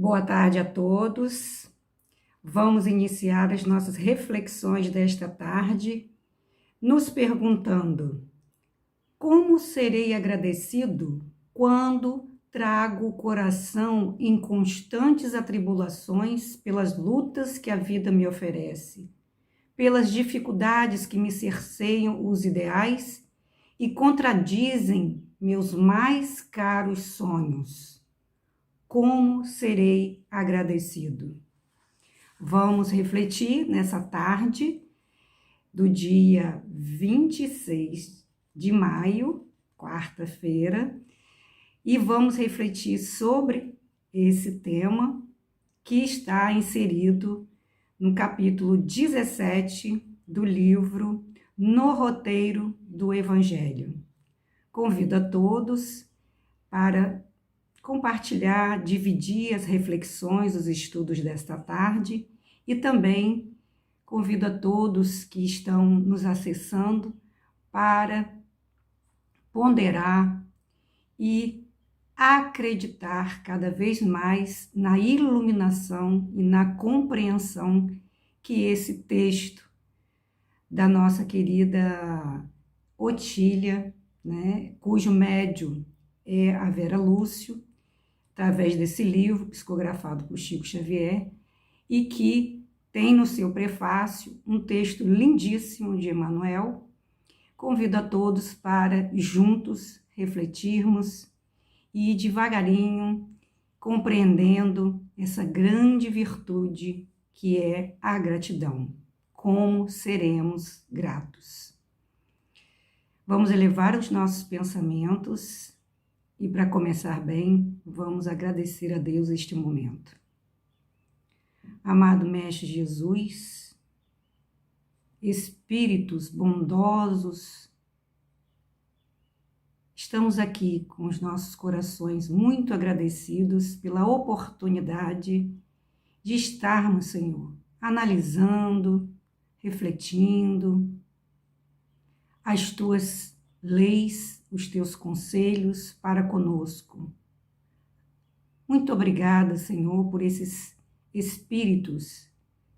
Boa tarde a todos. Vamos iniciar as nossas reflexões desta tarde, nos perguntando: como serei agradecido quando trago o coração em constantes atribulações pelas lutas que a vida me oferece, pelas dificuldades que me cerceiam os ideais e contradizem meus mais caros sonhos? Como serei agradecido? Vamos refletir nessa tarde do dia 26 de maio, quarta-feira, e vamos refletir sobre esse tema que está inserido no capítulo 17 do livro No Roteiro do Evangelho. Convido a todos para compartilhar, dividir as reflexões, os estudos desta tarde, e também convido a todos que estão nos acessando para ponderar e acreditar cada vez mais na iluminação e na compreensão que esse texto da nossa querida Otília, né, cujo médium é a Vera Lúcio, através desse livro psicografado por Chico Xavier, e que tem no seu prefácio um texto lindíssimo de Emmanuel. Convido a todos para juntos refletirmos e devagarinho compreendendo essa grande virtude que é a gratidão. Como seremos gratos? Vamos elevar os nossos pensamentos. E para começar bem, vamos agradecer a Deus este momento. Amado Mestre Jesus, Espíritos bondosos, estamos aqui com os nossos corações muito agradecidos pela oportunidade de estarmos, Senhor, analisando, refletindo as Tuas leis, os Teus conselhos para conosco. Muito obrigada, Senhor, por esses espíritos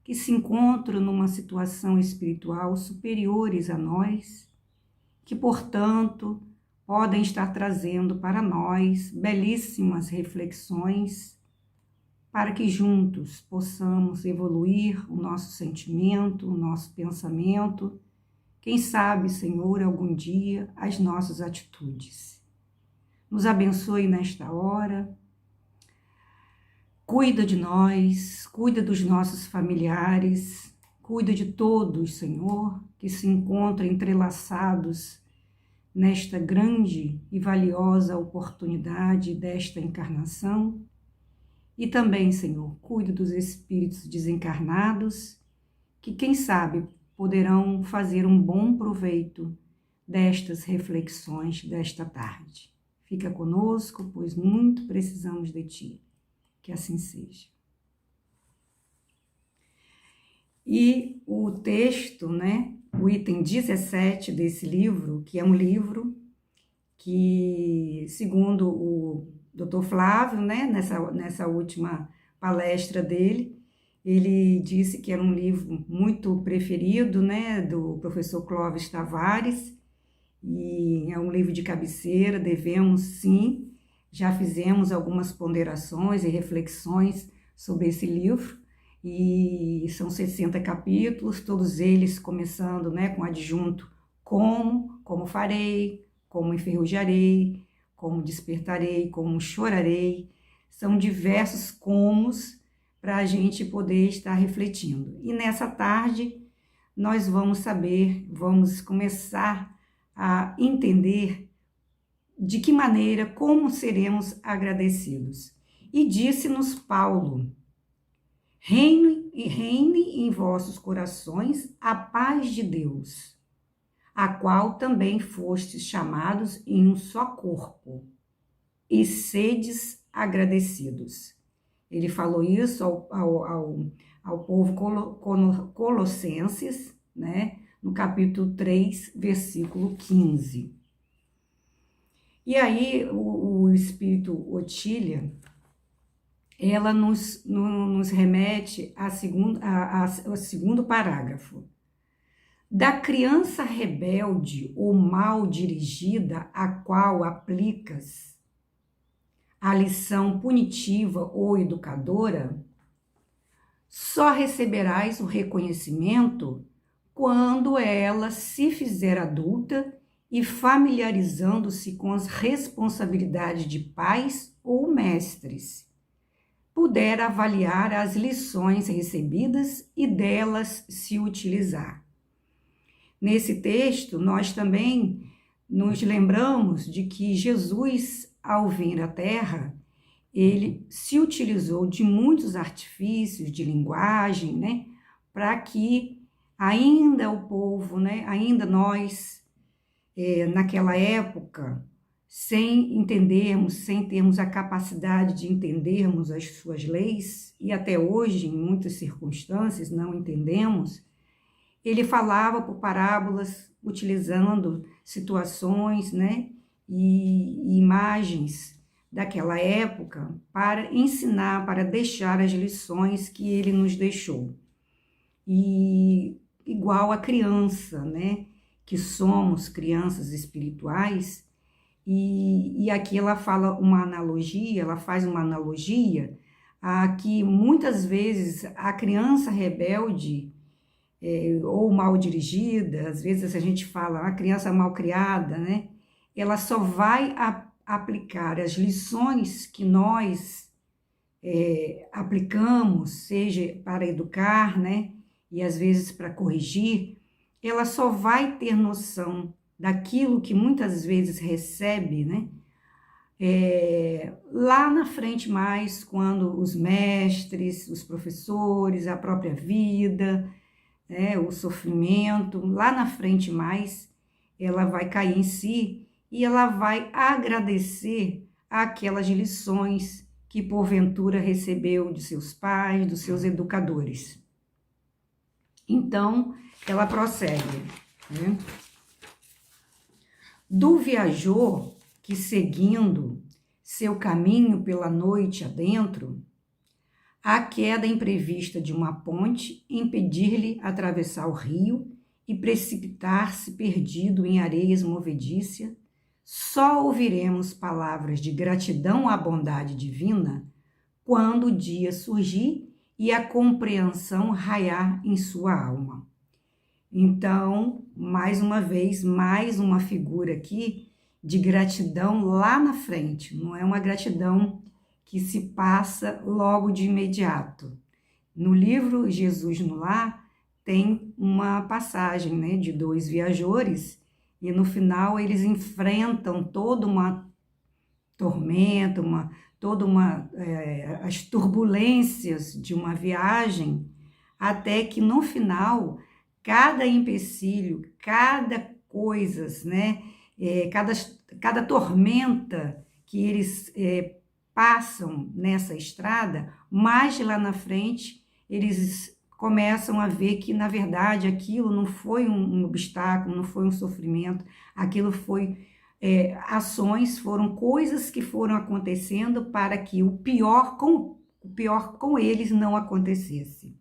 que se encontram numa situação espiritual superiores a nós, que, portanto, podem estar trazendo para nós belíssimas reflexões para que juntos possamos evoluir o nosso sentimento, o nosso pensamento. Quem sabe, Senhor, algum dia as nossas atitudes. Nos abençoe nesta hora. Cuida de nós, cuida dos nossos familiares, cuida de todos, Senhor, que se encontram entrelaçados nesta grande e valiosa oportunidade desta encarnação. E também, Senhor, cuida dos espíritos desencarnados, que, quem sabe, poderão fazer um bom proveito destas reflexões desta tarde. Fica conosco, pois muito precisamos de Ti. Que assim seja. E o texto, né, o item 17 desse livro, que é um livro que, segundo o Dr. Flávio, né, nessa última palestra dele, ele disse que era um livro muito preferido, né, do professor Clóvis Tavares, e é um livro de cabeceira, devemos sim. Já fizemos algumas ponderações e reflexões sobre esse livro, e são 60 capítulos, todos eles começando, né, com adjunto como farei, como enferrujarei, como despertarei, como chorarei. São diversos comos para a gente poder estar refletindo. E nessa tarde nós vamos começar a entender de que maneira, como seremos agradecidos. E disse-nos Paulo: reine em vossos corações a paz de Deus, a qual também fostes chamados em um só corpo, e sedes agradecidos. Ele falou isso ao povo colossenses, né, no capítulo 3, versículo 15. E aí o espírito Otília, ela nos remete ao segundo parágrafo. Da criança rebelde ou mal dirigida a qual aplicas a lição punitiva ou educadora, só receberás o reconhecimento quando ela se fizer adulta e familiarizando-se com as responsabilidades de pais ou mestres, puder avaliar as lições recebidas e delas se utilizar. Nesse texto, nós também nos lembramos de que Jesus, ao vir à Terra, ele se utilizou de muitos artifícios de linguagem, né, para que ainda o povo, né, ainda nós, naquela época, sem entendermos, sem termos a capacidade de entendermos as suas leis, e até hoje, em muitas circunstâncias, não entendemos, ele falava por parábolas, utilizando situações, né, e imagens daquela época para ensinar, para deixar as lições que ele nos deixou. E igual a criança, né, que somos crianças espirituais, e aqui ela fala uma analogia, ela faz uma analogia a que muitas vezes a criança rebelde ou mal dirigida, às vezes a gente fala a criança mal criada, né? Ela só vai aplicar as lições que nós aplicamos, seja para educar, né? E às vezes para corrigir, ela só vai ter noção daquilo que muitas vezes recebe, né? Lá na frente mais, quando os mestres, os professores, a própria vida, o sofrimento, lá na frente mais, ela vai cair em si e ela vai agradecer aquelas lições que porventura recebeu de seus pais, dos seus educadores. Então, ela prossegue, né? Do viajor que, seguindo seu caminho pela noite adentro, a queda imprevista de uma ponte impedir-lhe atravessar o rio e precipitar-se perdido em areias movediças, só ouviremos palavras de gratidão à bondade divina quando o dia surgir e a compreensão raiar em sua alma. Então, mais uma vez, mais uma figura aqui de gratidão lá na frente, não é uma gratidão que se passa logo de imediato. No livro Jesus no Lar, tem uma passagem, né, de dois viajores, e no final eles enfrentam toda uma tormenta, as turbulências de uma viagem, até que no final, cada empecilho, cada coisa, né, cada tormenta que eles passam nessa estrada, mais lá na frente eles começam a ver que, na verdade, aquilo não foi um obstáculo, não foi um sofrimento, aquilo foi ações, foram coisas que foram acontecendo para que o pior com eles não acontecesse,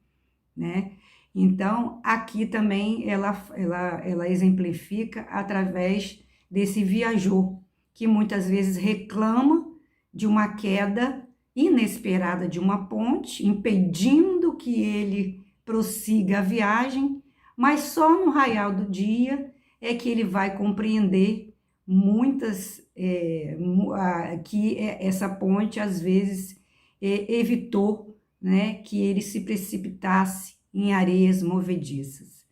né? Então, aqui também ela exemplifica através desse viajor, que muitas vezes reclama de uma queda inesperada de uma ponte, impedindo que ele prossiga a viagem, mas só no raiar do dia é que ele vai compreender que essa ponte às vezes evitou, né, que ele se precipitasse em areias movediças.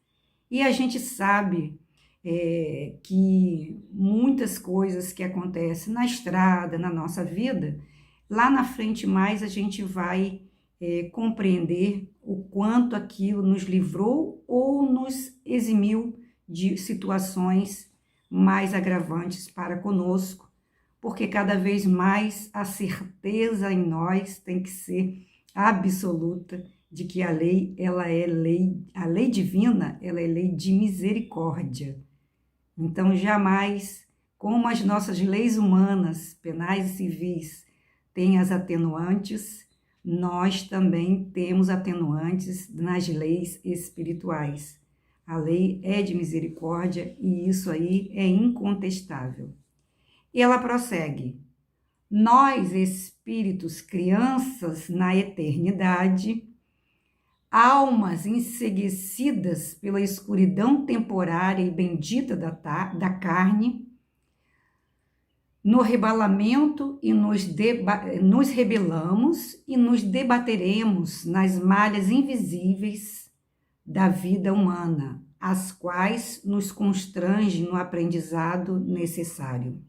E a gente sabe que muitas coisas que acontecem na estrada, na nossa vida, lá na frente mais a gente vai compreender o quanto aquilo nos livrou ou nos eximiu de situações mais agravantes para conosco, porque cada vez mais a certeza em nós tem que ser absoluta de que a lei divina, ela é lei de misericórdia. Então, jamais, como as nossas leis humanas, penais e civis, têm as atenuantes, nós também temos atenuantes nas leis espirituais. A lei é de misericórdia e isso aí é incontestável. E ela prossegue: nós, espíritos, crianças na eternidade, almas enseguecidas pela escuridão temporária e bendita da carne, no rebalamento e nos rebelamos e nos debateremos nas malhas invisíveis da vida humana, as quais nos constrangem no aprendizado necessário.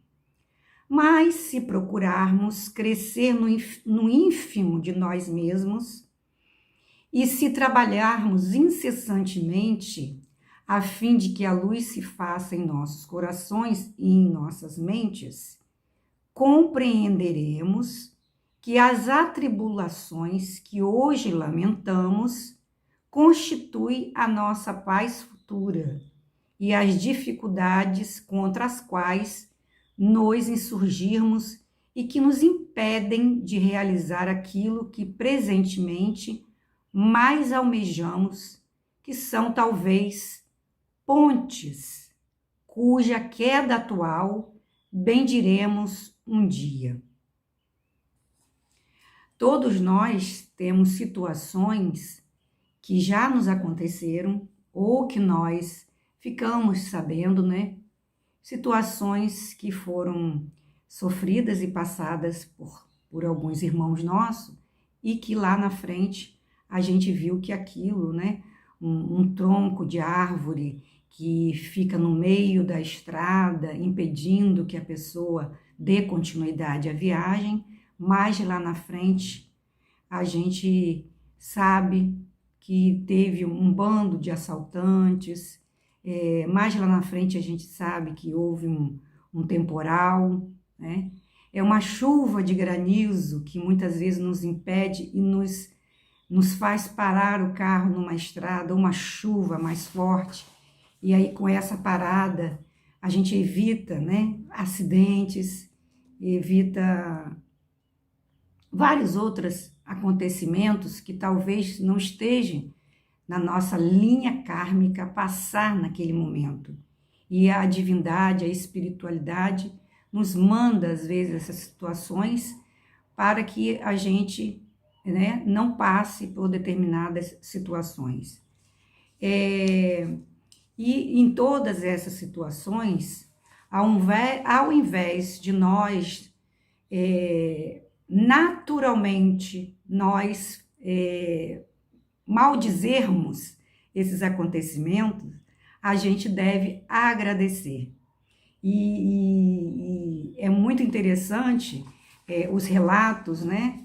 Mas se procurarmos crescer no ínfimo de nós mesmos e se trabalharmos incessantemente a fim de que a luz se faça em nossos corações e em nossas mentes, compreenderemos que as atribulações que hoje lamentamos constituem a nossa paz futura e as dificuldades contra as quais nos insurgirmos e que nos impedem de realizar aquilo que presentemente mais almejamos, que são talvez pontes, cuja queda atual bendiremos um dia. Todos nós temos situações que já nos aconteceram ou que nós ficamos sabendo, né? Situações que foram sofridas e passadas por alguns irmãos nossos e que lá na frente a gente viu que aquilo, né? Um tronco de árvore que fica no meio da estrada, impedindo que a pessoa dê continuidade à viagem, mas lá na frente a gente sabe que teve um bando de assaltantes, mais lá na frente a gente sabe que houve um temporal, né? É uma chuva de granizo que muitas vezes nos impede e nos faz parar o carro numa estrada, uma chuva mais forte. E aí, com essa parada, a gente evita, né, acidentes, evita vários outros acontecimentos que talvez não estejam na nossa linha kármica passar naquele momento. E a divindade, a espiritualidade nos manda, às vezes, essas situações para que a gente, né, não passe por determinadas situações. E em todas essas situações, ao invés de nós, naturalmente, nós maldizermos esses acontecimentos, a gente deve agradecer. E é muito interessante os relatos, né?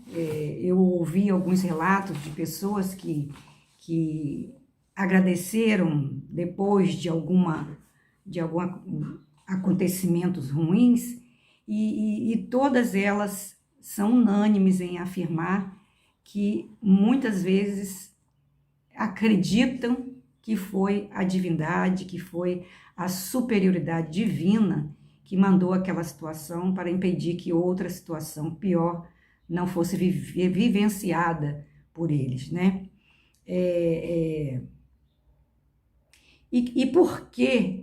Eu ouvi alguns relatos de pessoas que agradeceram depois de algum acontecimentos ruins e todas elas são unânimes em afirmar que muitas vezes acreditam que foi a divindade, que foi a superioridade divina que mandou aquela situação para impedir que outra situação pior não fosse vivenciada por eles, né? E por que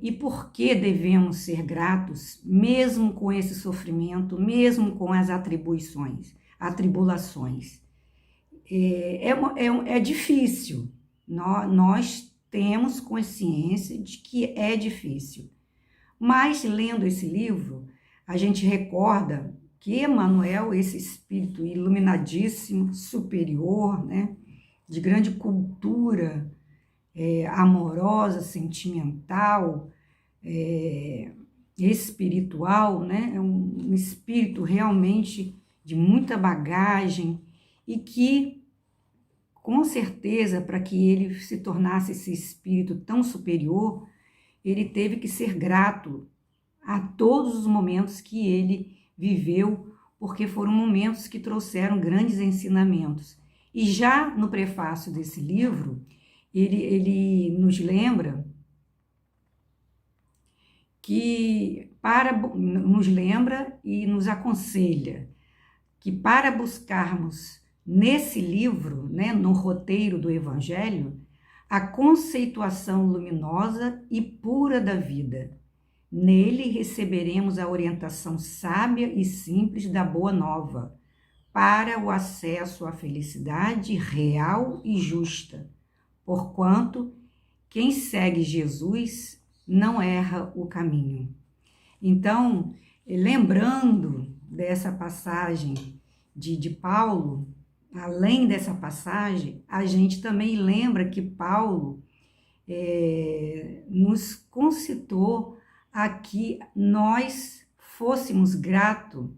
devemos ser gratos, mesmo com esse sofrimento, mesmo com as atribulações? É difícil, nós temos consciência de que é difícil, mas lendo esse livro, a gente recorda que Emmanuel, esse espírito iluminadíssimo, superior, né, de grande cultura, amorosa, sentimental, espiritual, né? É um espírito realmente de muita bagagem e que, com certeza, para que ele se tornasse esse espírito tão superior, ele teve que ser grato a todos os momentos que ele viveu, porque foram momentos que trouxeram grandes ensinamentos. E já no prefácio desse livro, ele nos lembra nos lembra e nos aconselha que para buscarmos nesse livro, né, no roteiro do Evangelho, a conceituação luminosa e pura da vida. Nele receberemos a orientação sábia e simples da Boa Nova, para o acesso à felicidade real e justa, porquanto quem segue Jesus não erra o caminho. Então, lembrando dessa passagem de Paulo, além dessa passagem, a gente também lembra que Paulo nos concitou a que nós fôssemos gratos,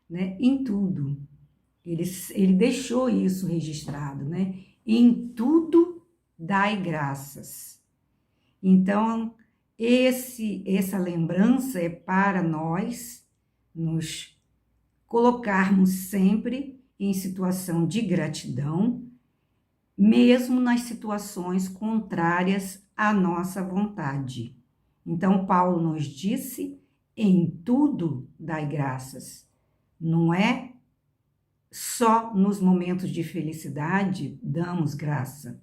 né, em tudo. Ele deixou isso registrado, né? Em tudo dai graças. Então, essa lembrança é para nós nos colocarmos sempre em situação de gratidão, mesmo nas situações contrárias à nossa vontade. Então, Paulo nos disse, em tudo dai graças. Não é só nos momentos de felicidade damos graça.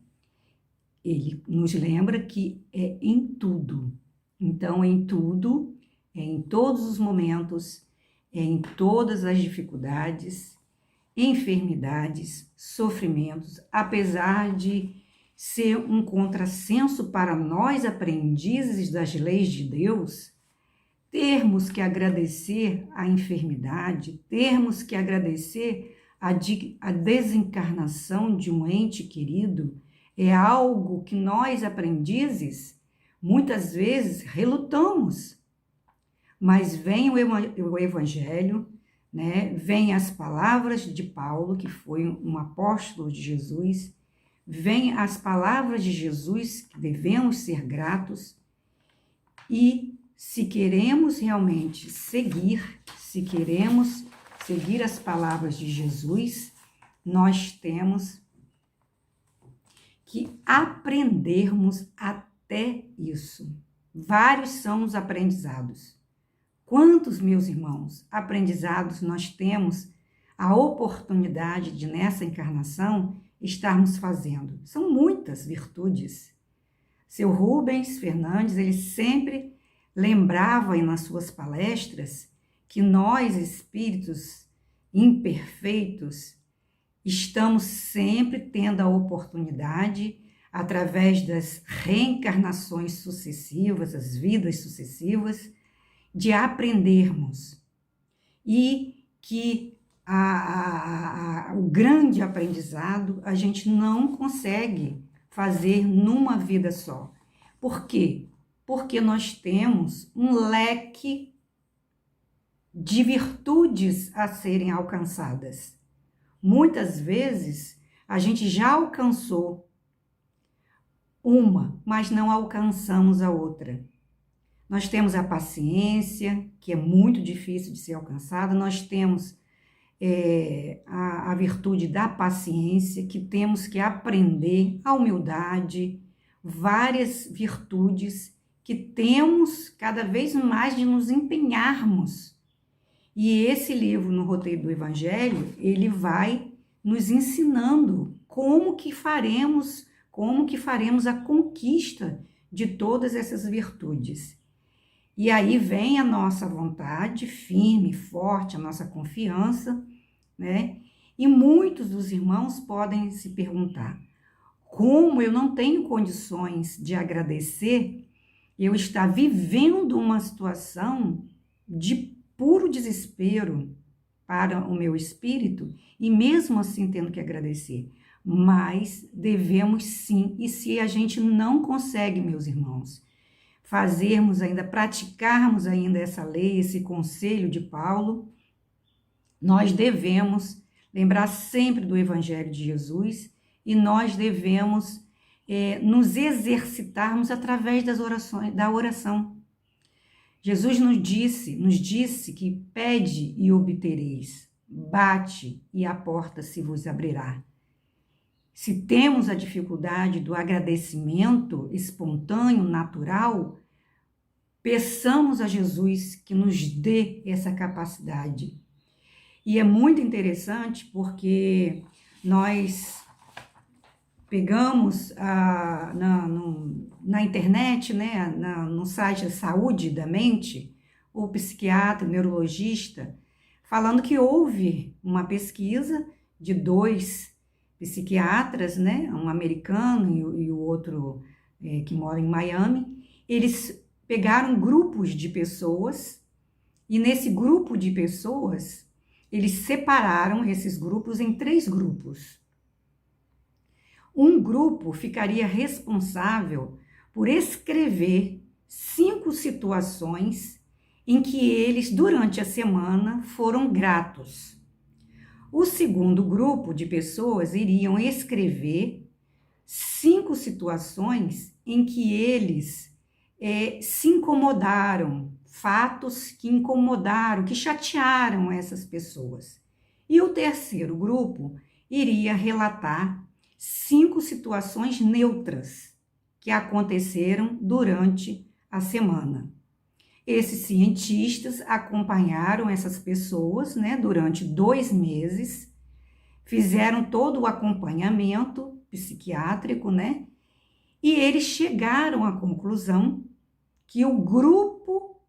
Ele nos lembra que é em tudo. Então, em tudo, é em todos os momentos, é em todas as dificuldades, enfermidades, sofrimentos, apesar de ser um contrassenso para nós aprendizes das leis de Deus, termos que agradecer a enfermidade, termos que agradecer a desencarnação de um ente querido, é algo que nós aprendizes muitas vezes relutamos. Mas vem o Evangelho, né? Vem as palavras de Paulo, que foi um apóstolo de Jesus, vem as palavras de Jesus, que devemos ser gratos, e se queremos realmente se queremos seguir as palavras de Jesus, nós temos que aprendermos até isso. Vários são os aprendizados. Quantos, meus irmãos, aprendizados nós temos a oportunidade de, nessa encarnação, estarmos fazendo? São muitas virtudes. Seu Rubens Fernandes, ele sempre lembrava nas suas palestras que nós, espíritos imperfeitos, estamos sempre tendo a oportunidade, através das reencarnações sucessivas, as vidas sucessivas, de aprendermos. E que o grande aprendizado a gente não consegue fazer numa vida só. Por quê? Porque nós temos um leque de virtudes a serem alcançadas. Muitas vezes a gente já alcançou uma, mas não alcançamos a outra. Nós temos a paciência, que é muito difícil de ser alcançada, nós temos a virtude da paciência, que temos que aprender, a humildade, várias virtudes que temos cada vez mais de nos empenharmos. E esse livro, no roteiro do Evangelho, ele vai nos ensinando como que faremos a conquista de todas essas virtudes. E aí vem a nossa vontade firme, forte, a nossa confiança, né? E muitos dos irmãos podem se perguntar: como eu não tenho condições de agradecer, eu estar vivendo uma situação de puro desespero para o meu espírito e mesmo assim tendo que agradecer? Mas devemos sim, e se a gente não consegue, meus irmãos, praticarmos ainda essa lei, esse conselho de Paulo, nós devemos lembrar sempre do Evangelho de Jesus e nós devemos nos exercitarmos através da oração. Jesus nos disse que pede e obtereis, bate e a porta se vos abrirá. Se temos a dificuldade do agradecimento espontâneo, natural, peçamos a Jesus que nos dê essa capacidade. E é muito interessante porque nós pegamos na internet, né, no site Saúde da Mente, o psiquiatra, o neurologista, falando que houve uma pesquisa de 2 psiquiatras, né, um americano e o outro que mora em Miami. Eles pegaram grupos de pessoas e nesse grupo de pessoas, eles separaram esses grupos em 3 grupos. Um grupo ficaria responsável por escrever 5 situações em que eles, durante a semana, foram gratos. O segundo grupo de pessoas iriam escrever 5 situações em que eles se incomodaram, fatos que incomodaram, que chatearam essas pessoas. E o terceiro grupo iria relatar 5 situações neutras que aconteceram durante a semana. Esses cientistas acompanharam essas pessoas, né, durante 2 meses, fizeram todo o acompanhamento psiquiátrico, né, e eles chegaram à conclusão que o grupo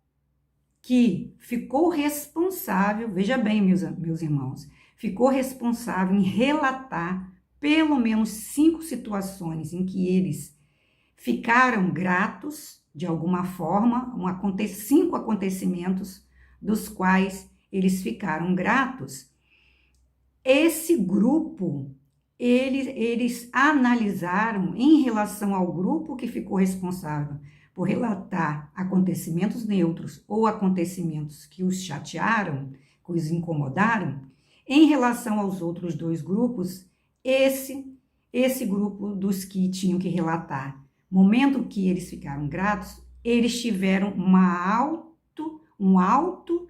que ficou responsável, veja bem, meus irmãos, ficou responsável em relatar pelo menos 5 situações em que eles ficaram gratos, de alguma forma, 5 acontecimentos dos quais eles ficaram gratos. Esse grupo, eles analisaram em relação ao grupo que ficou responsável por relatar acontecimentos neutros ou acontecimentos que os chatearam, que os incomodaram, em relação aos outros 2 grupos, esse grupo dos que tinham que relatar, momento que eles ficaram gratos, eles tiveram um alto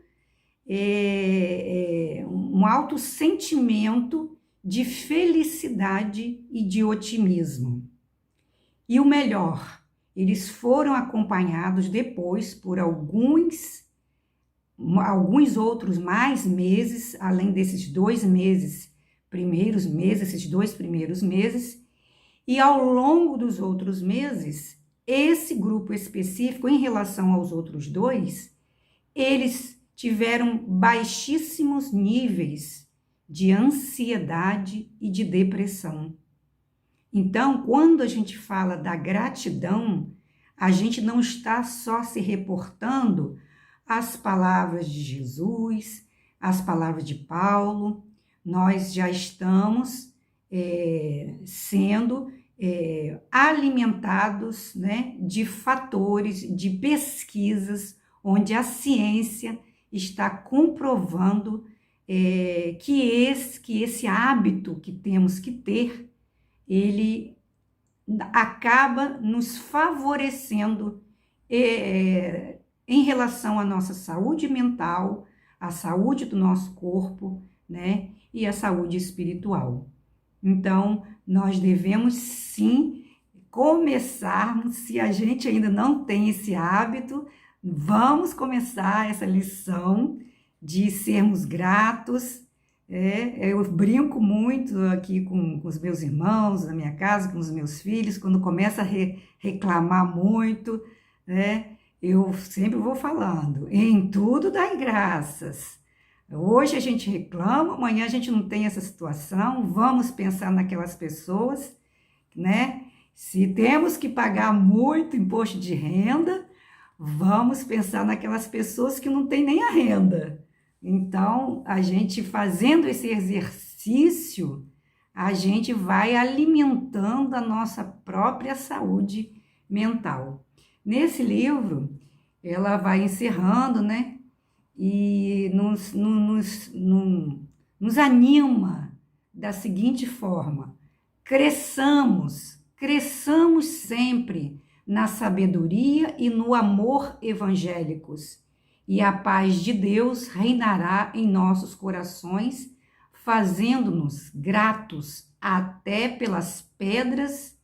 sentimento de felicidade e de otimismo. E o melhor, eles foram acompanhados depois por alguns outros mais meses, além desses 2 esses 2 primeiros meses, e ao longo dos outros meses, esse grupo específico, em relação aos outros 2, eles tiveram baixíssimos níveis de ansiedade e de depressão. Então, quando a gente fala da gratidão, a gente não está só se reportando às palavras de Jesus, às palavras de Paulo, nós já estamos sendo alimentados, né, de fatores, de pesquisas, onde a ciência está comprovando que esse hábito que temos que ter, ele acaba nos favorecendo em relação à nossa saúde mental, à saúde do nosso corpo, né, e à saúde espiritual. Então, nós devemos sim começarmos, se a gente ainda não tem esse hábito, vamos começar essa lição de sermos gratos. Eu brinco muito aqui com os meus irmãos, na minha casa, com os meus filhos, quando começa a reclamar muito, né? Eu sempre vou falando, em tudo dai graças. Hoje a gente reclama, amanhã a gente não tem essa situação, vamos pensar naquelas pessoas, né? Se temos que pagar muito imposto de renda, vamos pensar naquelas pessoas que não têm nem a renda. Então, a gente fazendo esse exercício, a gente vai alimentando a nossa própria saúde mental. Nesse livro, ela vai encerrando, né? E nos anima da seguinte forma: cresçamos sempre na sabedoria e no amor evangélicos, e a paz de Deus reinará em nossos corações, fazendo-nos gratos até pelas pedras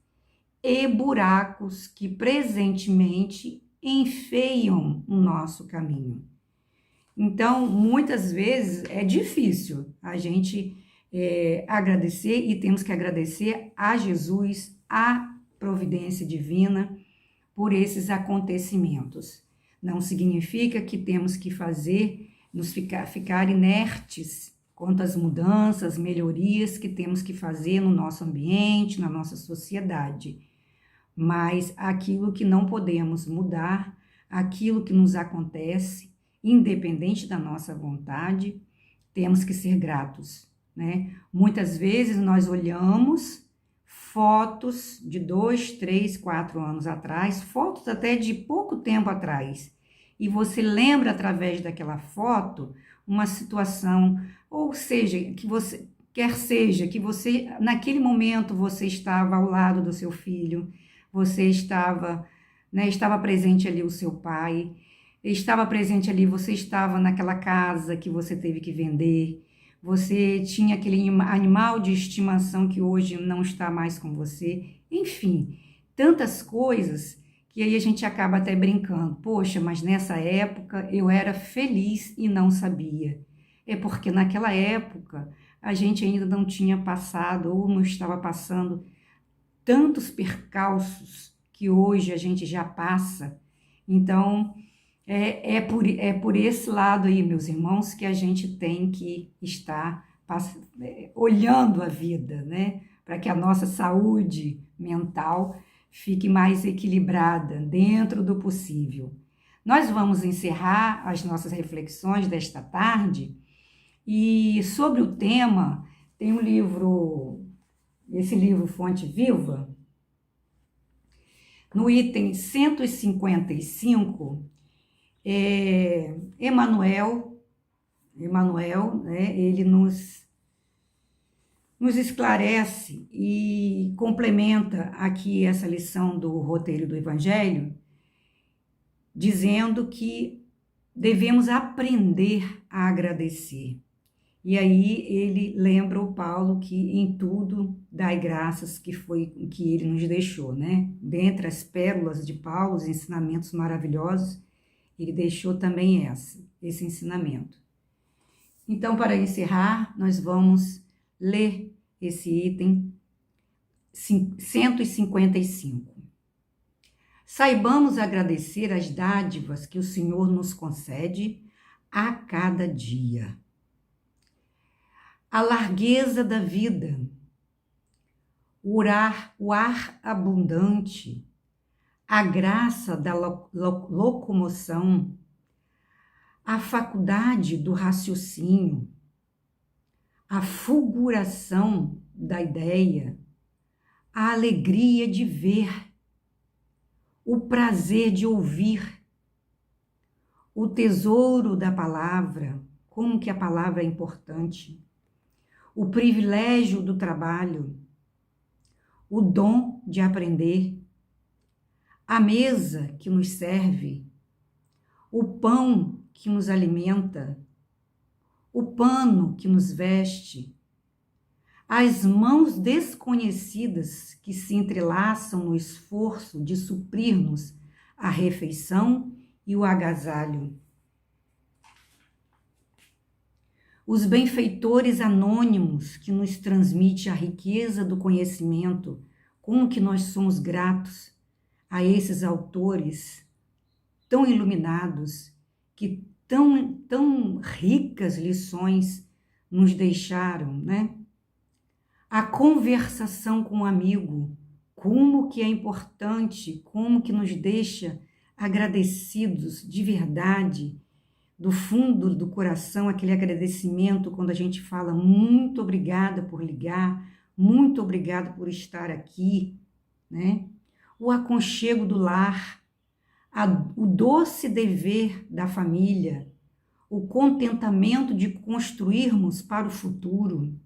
e buracos que presentemente enfeiam o nosso caminho. Então, muitas vezes é difícil a gente agradecer, e temos que agradecer a Jesus, à providência divina, por esses acontecimentos. Não significa que temos que ficar inertes quanto às mudanças, melhorias que temos que fazer no nosso ambiente, na nossa sociedade. Mas aquilo que não podemos mudar, aquilo que nos acontece, independente da nossa vontade, temos que ser gratos, né? Muitas vezes nós olhamos fotos de 2, 3, 4 anos atrás, fotos até de pouco tempo atrás, e você lembra através daquela foto uma situação, ou seja, que você, naquele momento, você estava ao lado do seu filho, você estava, né, estava presente ali o seu pai, estava presente ali, você estava naquela casa que você teve que vender, você tinha aquele animal de estimação que hoje não está mais com você, enfim, tantas coisas que aí a gente acaba até brincando. Poxa, mas nessa época eu era feliz e não sabia. É porque naquela época a gente ainda não tinha passado ou não estava passando tantos percalços que hoje a gente já passa. Então, é por esse lado aí, meus irmãos, que a gente tem que estar olhando a vida, né? Para que a nossa saúde mental fique mais equilibrada dentro do possível. Nós vamos encerrar as nossas reflexões desta tarde e sobre o tema tem um livro, esse livro Fonte Viva, no item 155, Emmanuel, né, ele nos esclarece e complementa aqui essa lição do roteiro do Evangelho, dizendo que devemos aprender a agradecer. E aí ele lembra o Paulo que em tudo dai graças, que foi o que ele nos deixou, né? Dentre as pérolas de Paulo, os ensinamentos maravilhosos, ele deixou também esse ensinamento. Então, para encerrar, nós vamos ler esse item 155. Saibamos agradecer as dádivas que o Senhor nos concede a cada dia. A largueza da vida, o ar abundante, a graça da locomoção, a faculdade do raciocínio, a fulguração da ideia, a alegria de ver, o prazer de ouvir, o tesouro da palavra, como que a palavra é importante, o privilégio do trabalho, o dom de aprender, a mesa que nos serve, o pão que nos alimenta, o pano que nos veste, as mãos desconhecidas que se entrelaçam no esforço de suprir-nos a refeição e o agasalho, os benfeitores anônimos que nos transmitem a riqueza do conhecimento, como que nós somos gratos a esses autores tão iluminados, que tão ricas lições nos deixaram, né? A conversação com um amigo, como que é importante, como que nos deixa agradecidos de verdade, do fundo do coração, aquele agradecimento quando a gente fala muito obrigada por ligar, muito obrigada por estar aqui, né? O aconchego do lar, o doce dever da família, o contentamento de construirmos para o futuro,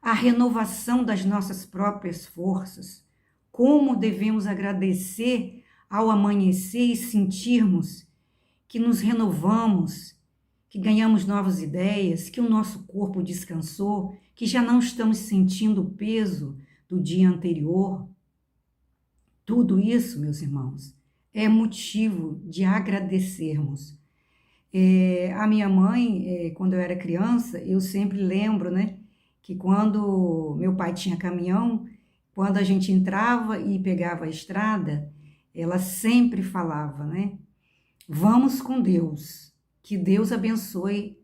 a renovação das nossas próprias forças, como devemos agradecer ao amanhecer e sentirmos que nos renovamos, que ganhamos novas ideias, que o nosso corpo descansou, que já não estamos sentindo o peso do dia anterior. Tudo isso, meus irmãos, é motivo de agradecermos. A minha mãe, quando eu era criança, eu sempre lembro, né, que quando meu pai tinha caminhão, quando a gente entrava e pegava a estrada, ela sempre falava, né? Vamos com Deus, que Deus abençoe,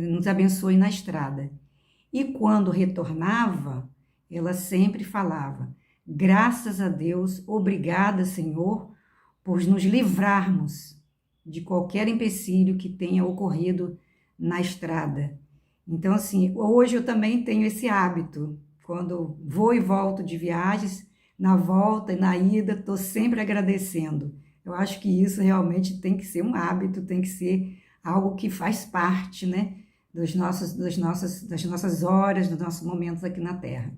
nos abençoe na estrada. E quando retornava, ela sempre falava: graças a Deus, obrigada, Senhor, por nos livrarmos de qualquer empecilho que tenha ocorrido na estrada. Então, assim, hoje eu também tenho esse hábito. Quando vou e volto de viagens, na volta e na ida, estou sempre agradecendo. Eu acho que isso realmente tem que ser um hábito, tem que ser algo que faz parte, né, das nossas horas, dos nossos momentos aqui na Terra.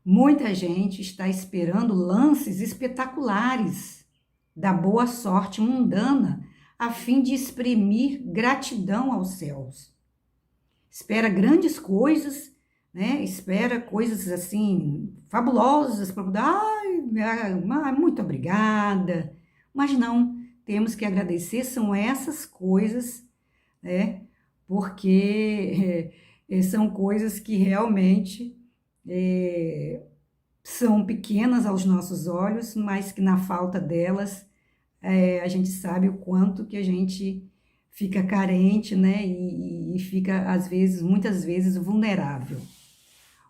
Muita gente está esperando lances espetaculares da boa sorte mundana a fim de exprimir gratidão aos céus. Espera grandes coisas, né? Espera coisas assim fabulosas para muito obrigada. Mas não, temos que agradecer, são essas coisas, né? Porque são coisas que realmente são pequenas aos nossos olhos, mas que na falta delas a gente sabe o quanto que a gente fica carente, né? E fica, às vezes, muitas vezes, vulnerável.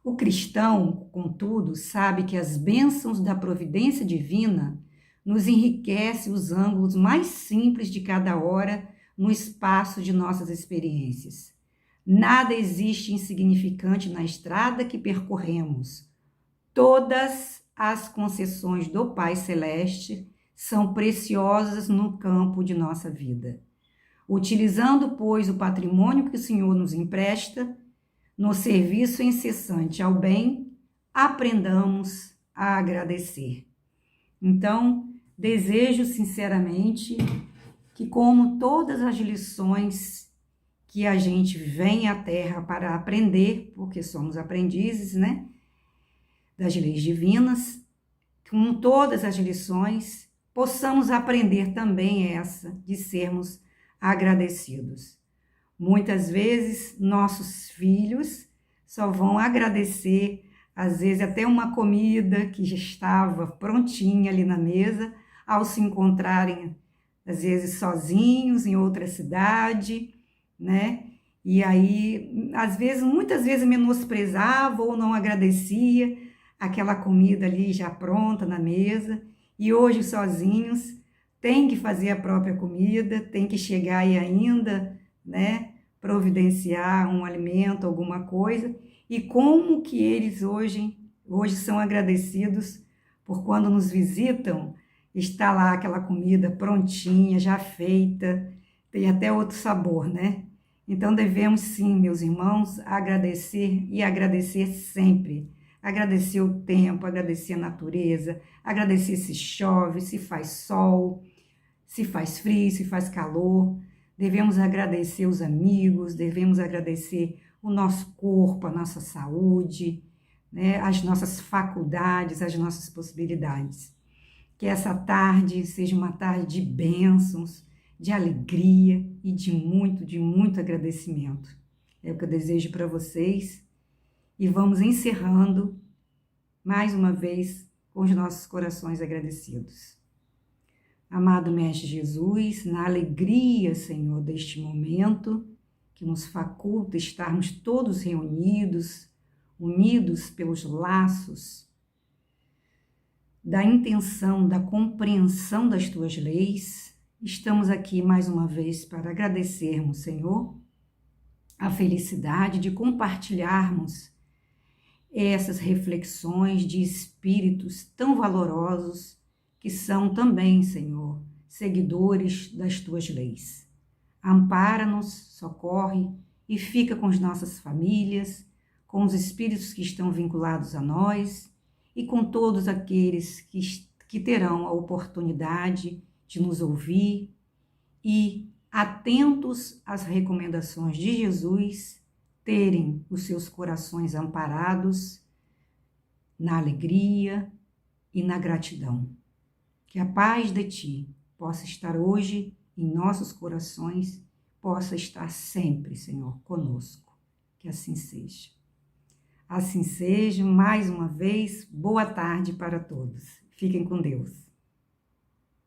O cristão, contudo, sabe que as bênçãos da providência divina nos enriquece os ângulos mais simples de cada hora no espaço de nossas experiências. Nada existe insignificante na estrada que percorremos. Todas as concessões do Pai Celeste são preciosas no campo de nossa vida. Utilizando, pois, o patrimônio que o Senhor nos empresta, no serviço incessante ao bem, aprendamos a agradecer. Então, desejo sinceramente que, como todas as lições que a gente vem à Terra para aprender, porque somos aprendizes, né, das leis divinas, com todas as lições, possamos aprender também essa de sermos agradecidos. Muitas vezes, nossos filhos só vão agradecer, às vezes até uma comida que já estava prontinha ali na mesa, ao se encontrarem, às vezes, sozinhos em outra cidade, né? E aí, às vezes, muitas vezes menosprezava ou não agradecia aquela comida ali já pronta na mesa, e hoje sozinhos tem que fazer a própria comida, tem que chegar e ainda, né, providenciar um alimento, alguma coisa, e como que eles hoje são agradecidos por quando nos visitam, está lá aquela comida prontinha, já feita, tem até outro sabor, né? Então devemos sim, meus irmãos, agradecer e agradecer sempre. Agradecer o tempo, agradecer a natureza, agradecer se chove, se faz sol, se faz frio, se faz calor. Devemos agradecer os amigos, devemos agradecer o nosso corpo, a nossa saúde, né, as nossas faculdades, as nossas possibilidades. Que essa tarde seja uma tarde de bênçãos, de alegria e de muito agradecimento. É o que eu desejo para vocês. E vamos encerrando, mais uma vez, com os nossos corações agradecidos. Amado Mestre Jesus, na alegria, Senhor, deste momento, que nos faculta estarmos todos reunidos, unidos pelos laços da intenção, da compreensão das Tuas leis, estamos aqui mais uma vez para agradecermos, Senhor, a felicidade de compartilharmos essas reflexões de espíritos tão valorosos que são também, Senhor, seguidores das Tuas leis. Ampara-nos, socorre e fica com as nossas famílias, com os espíritos que estão vinculados a nós e com todos aqueles que terão a oportunidade de nos ouvir e, atentos às recomendações de Jesus, terem os seus corações amparados na alegria e na gratidão. Que a paz de Ti possa estar hoje em nossos corações, possa estar sempre, Senhor, conosco. Que assim seja. Assim seja, mais uma vez, boa tarde para todos. Fiquem com Deus.